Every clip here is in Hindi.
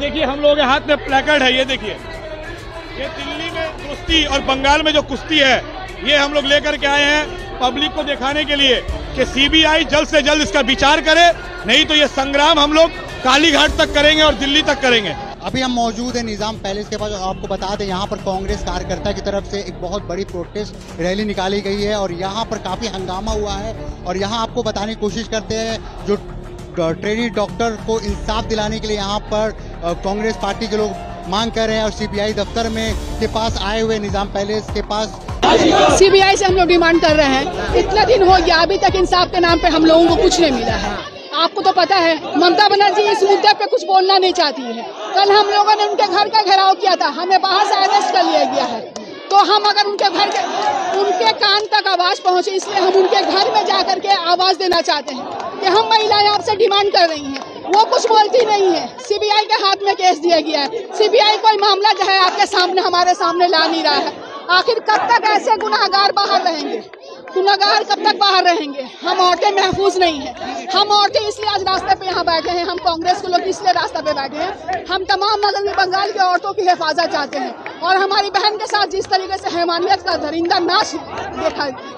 देखिए हम लोगों के हाथ में प्लेकार्ड है, ये देखिए, ये दिल्ली में कुश्ती और बंगाल में जो कुश्ती है ये हम लोग लेकर के आए हैं पब्लिक को दिखाने के लिए कि सीबीआई जल्द से जल्द इसका विचार करे, नहीं तो ये संग्राम हम लोग कालीघाट तक करेंगे और दिल्ली तक करेंगे। अभी हम मौजूद हैं निजाम पैलेस के पास। आपको बता दें यहाँ पर कांग्रेस कार्यकर्ता की तरफ से एक बहुत बड़ी प्रोटेस्ट रैली निकाली गई है और यहाँ पर काफी हंगामा हुआ है। और यहाँ आपको बताने की कोशिश करते हैं जो ट्रेनी डॉक्टर को इंसाफ दिलाने के लिए यहाँ पर कांग्रेस पार्टी के लोग मांग कर रहे हैं और सीबीआई दफ्तर में के पास आए हुए निजाम पैलेस के पास सीबीआई से हम लोग डिमांड कर रहे हैं। इतना दिन हो गया अभी तक इंसाफ के नाम पे हम लोगों को कुछ नहीं मिला है। आपको तो पता है ममता बनर्जी इस मुद्दे पे कुछ बोलना नहीं चाहती है। कल हम लोगों ने उनके घर का घेराव किया था, हमें बाहर से अरेस्ट कर लिया गया है। तो हम अगर उनके कान तक आवाज पहुंचे, इसलिए हम उनके घर में जाकर के आवाज देना चाहते हैं कि हम महिलाएं आपसे डिमांड कर रही हैं। वो कुछ बोलती नहीं है। सीबीआई के हाथ में केस दिया गया है। सीबीआई कोई मामला जो है आपके सामने हमारे सामने ला नहीं रहा है। आखिर कब तक ऐसे गुनाहगार बाहर रहेंगे? गुनाहगार कब तक बाहर रहेंगे? हम औरतें महफूज नहीं है। हम औरतें इसलिए आज रास्ते पे यहाँ बैठे हैं। हम कांग्रेस के लोग इसलिए रास्ते पे बैठे हैं। हम तमाम मगरबी बंगाल की औरतों की हिफाजत चाहते हैं और हमारी बहन के साथ जिस तरीके से हैवानियत का दरिंदा नाच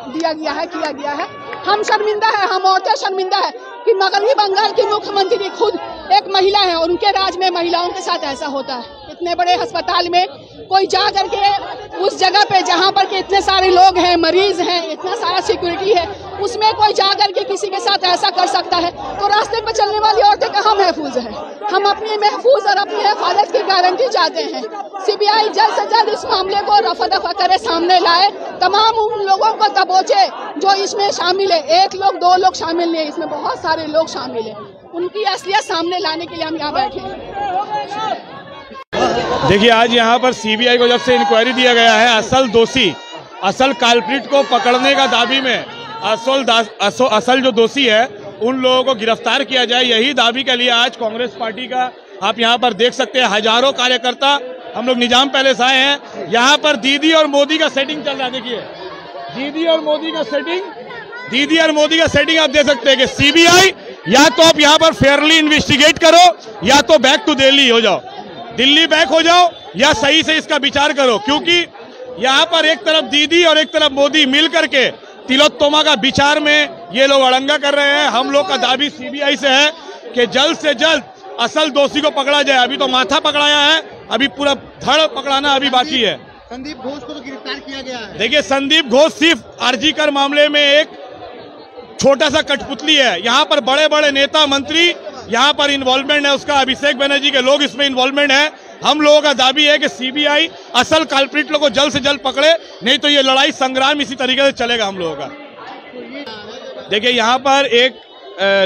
किया गया है, हम शर्मिंदा है। हम औरतें शर्मिंदा है कि मगरबी बंगाल की मुख्यमंत्री खुद एक महिला है और उनके राज में महिलाओं के साथ ऐसा होता है। इतने बड़े अस्पताल में कोई जा करके उस जगह पे जहाँ पर के इतने सारे लोग हैं, मरीज हैं, इतना सारा सिक्योरिटी है, उसमें कोई जा करके किसी के साथ ऐसा कर सकता है तो रास्ते पर चलने वाली औरतें कहाँ महफूज है? हम अपनी महफूज और अपनी हिफाजत की गारंटी चाहते हैं। सीबीआई जल्द से जल्द इस मामले को रफा दफा करे, सामने लाए, तमाम उन लोगों को दबोचे जो इसमें शामिल है। एक लोग दो लोग शामिल नहीं है, इसमें बहुत सारे लोग शामिल है। उनकी असलियत सामने लाने के लिए हम यहाँ बैठे हैं। देखिए आज यहाँ पर सीबीआई को जब से इंक्वायरी दिया गया है, असल दोषी, असल काल्प्रिट को पकड़ने का दाबी में असल जो दोषी है उन लोगों को गिरफ्तार किया जाए, यही दाबी के लिए आज कांग्रेस पार्टी का आप यहाँ पर देख सकते हैं हजारों कार्यकर्ता हम लोग निजाम पैलेस आए हैं। यहाँ पर दीदी और मोदी का सेटिंग चल रहा है। देखिए दीदी और मोदी का सेटिंग आप देख सकते हैं कि सीबीआई या तो आप यहाँ पर फेयरली इन्वेस्टिगेट करो या तो बैक टू दिल्ली हो जाओ, दिल्ली बैक हो जाओ या सही से इसका विचार करो। क्योंकि यहाँ पर एक तरफ दीदी और एक तरफ मोदी मिल करके तिलोत्तमा का विचार में ये लोग अड़ंगा कर रहे हैं। हम लोग का दाबी सीबीआई से है कि जल्द से जल्द असल दोषी को पकड़ा जाए। अभी तो माथा पकड़ाया है, अभी पूरा धड़ पकड़ाना अभी बाकी है। संदीप घोष को तो गिरफ्तार किया गया है। देखिए संदीप घोष सिर्फ आरजीकर मामले में एक छोटा सा कठपुतली है। यहाँ पर बड़े बड़े नेता मंत्री यहाँ पर इन्वॉल्वमेंट है, उसका अभिषेक बनर्जी के लोग इसमें इन्वॉल्वमेंट है। हम लोगों का दाबी है कि सीबीआई असल कल्प्रिट लोगों को जल्द से जल्द पकड़े, नहीं तो ये लड़ाई संग्राम इसी तरीके से चलेगा हम लोगों का। देखिए यहाँ पर एक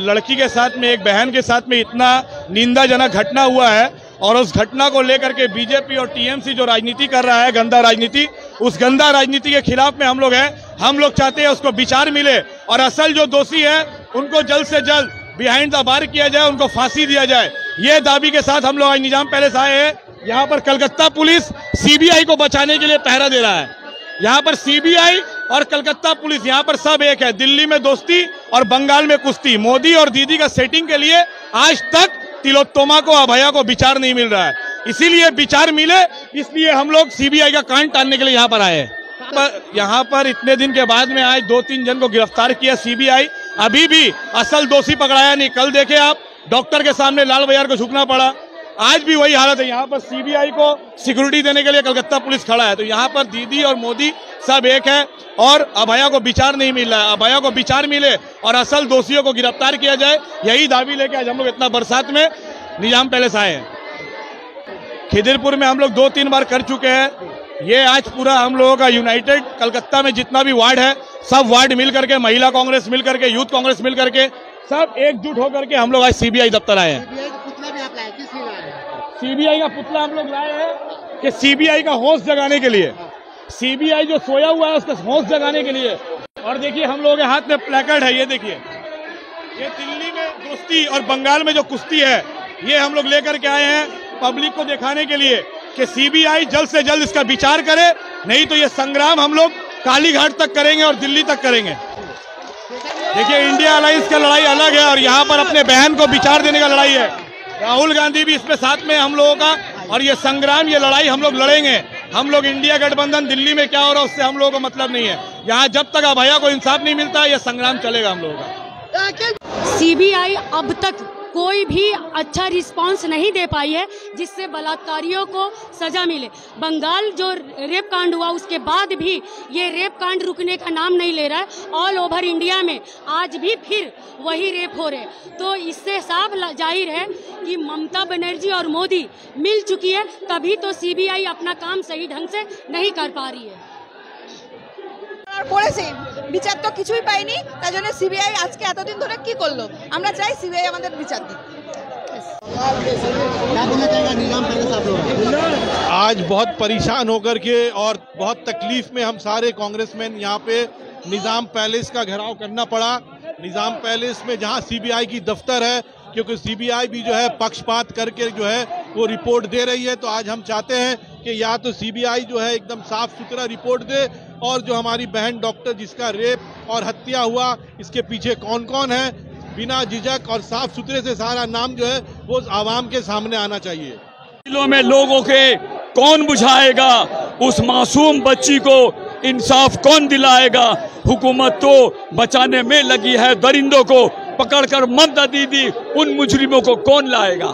लड़की के साथ में, एक बहन के साथ में इतना निंदाजनक घटना हुआ है और उस घटना को लेकर के बीजेपी और टीएमसी जो राजनीति कर रहा है, गंदा राजनीति, उस गंदा राजनीति के खिलाफ में हम लोग हैं। हम लोग चाहते हैं उसको विचार मिले और असल जो दोषी है उनको जल्द से जल्द बिहाइंड द बार किया जाए, उनको फांसी दिया जाए। ये दाबी के साथ हम लोग आज निजाम पैलेस आए हैं। यहाँ पर कलकत्ता पुलिस सीबीआई को बचाने के लिए पहरा दे रहा है। यहाँ पर सीबीआई और कलकत्ता पुलिस यहाँ पर सब एक है। दिल्ली में दोस्ती और बंगाल में कुश्ती। मोदी और दीदी का सेटिंग के लिए आज तक तिलोत्तमा को, अभया को विचार नहीं मिल रहा है। इसीलिए विचार मिले, इसलिए हम लोग सीबीआई का कान टानने के लिए यहाँ पर आए हैं। यहाँ पर इतने दिन के बाद में आज 2-3 जन को गिरफ्तार किया सीबीआई, अभी भी असल दोषी पकड़ाया नहीं। कल देखे आप डॉक्टर के सामने लाल बाजार को झुकना पड़ा, आज भी वही हालत है। यहाँ पर सीबीआई को सिक्योरिटी देने के लिए कलकत्ता पुलिस खड़ा है। तो यहाँ पर दीदी और मोदी सब एक है और अभया को विचार नहीं मिल रहा है। अभया को विचार मिले और असल दोषियों को गिरफ्तार किया जाए, यही दाबी लेके आज हम लोग इतना बरसात में निजाम पैलेस आए हैं। खिदिरपुर में हम लोग 2-3 बार कर चुके हैं। ये आज पूरा हम लोगों का यूनाइटेड कलकत्ता में जितना भी वार्ड है, सब वार्ड मिल करके, महिला कांग्रेस मिल करके, यूथ कांग्रेस मिल करके, सब एकजुट होकर के हम लोग आज सीबीआई दफ्तर आए हैं। सीबीआई का पुतला हम लोग लाए हैं कि सीबीआई का होश जगाने के लिए, सीबीआई जो सोया हुआ है उसका होश जगाने के लिए। और देखिए हम लोगों के हाथ में प्लेकार्ड है, ये देखिए, ये दिल्ली में कुश्ती और बंगाल में जो कुश्ती है ये हम लोग लेकर के आए हैं पब्लिक को दिखाने के लिए कि सीबीआई जल्द से जल्द इसका विचार करे, नहीं तो ये संग्राम हम लोग कालीघाट तक करेंगे और दिल्ली तक करेंगे। देखिए इंडिया अलायंस का लड़ाई अलग है और यहाँ पर अपने बहन को विचार देने का लड़ाई है। राहुल गांधी भी इसमें साथ में हम लोगों का, और ये संग्राम, ये लड़ाई हम लोग लड़ेंगे। हम लोग इंडिया गठबंधन, दिल्ली में क्या हो रहा है उससे हम लोगों को मतलब नहीं है। यहाँ जब तक अभया को इंसाफ नहीं मिलता ये संग्राम चलेगा हम लोगों का। सीबीआई अब तक कोई भी अच्छा रिस्पांस नहीं दे पाई है जिससे बलात्कारियों को सजा मिले। बंगाल जो रेप कांड हुआ उसके बाद भी ये रेप कांड रुकने का नाम नहीं ले रहा है। ऑल ओवर इंडिया में आज भी फिर वही रेप हो रहे। तो इससे साफ जाहिर है कि ममता बनर्जी और मोदी मिल चुकी है, तभी तो सीबीआई अपना काम सही ढंग से नहीं कर पा रही है। করেছে বিচার তো কিছুই পাইনি, তাই জন্য সিবিআই আজকে এতদিন ধরে কি করলো? আমরা চাই সিবিআই আমাদের বিচার দিক। आज बहुत परेशान होकर के और बहुत तकलीफ में हम सारे कांग्रेसमैन यहाँ पे निजाम पैलेस का घेराव करना पड़ा। निजाम पैलेस में जहाँ सीबीआई की दफ्तर है, क्योंकि सीबीआई भी जो है पक्षपात करके जो है वो रिपोर्ट दे रही है। तो आज हम चाहते हैं कि या तो सीबीआई जो है एकदम साफ सुथरा रिपोर्ट दे, और जो हमारी बहन डॉक्टर जिसका रेप और हत्या हुआ इसके पीछे कौन कौन है, बिना झिझक और साफ सुथरे से सारा नाम जो है वो आवाम के सामने आना चाहिए। दिलों में लोगों के कौन बुझाएगा? उस मासूम बच्ची को इंसाफ कौन दिलाएगा? हुकूमत तो बचाने में लगी है, दरिंदों को पकड़कर ममता दीदी उन मुजरिमों को कौन लाएगा?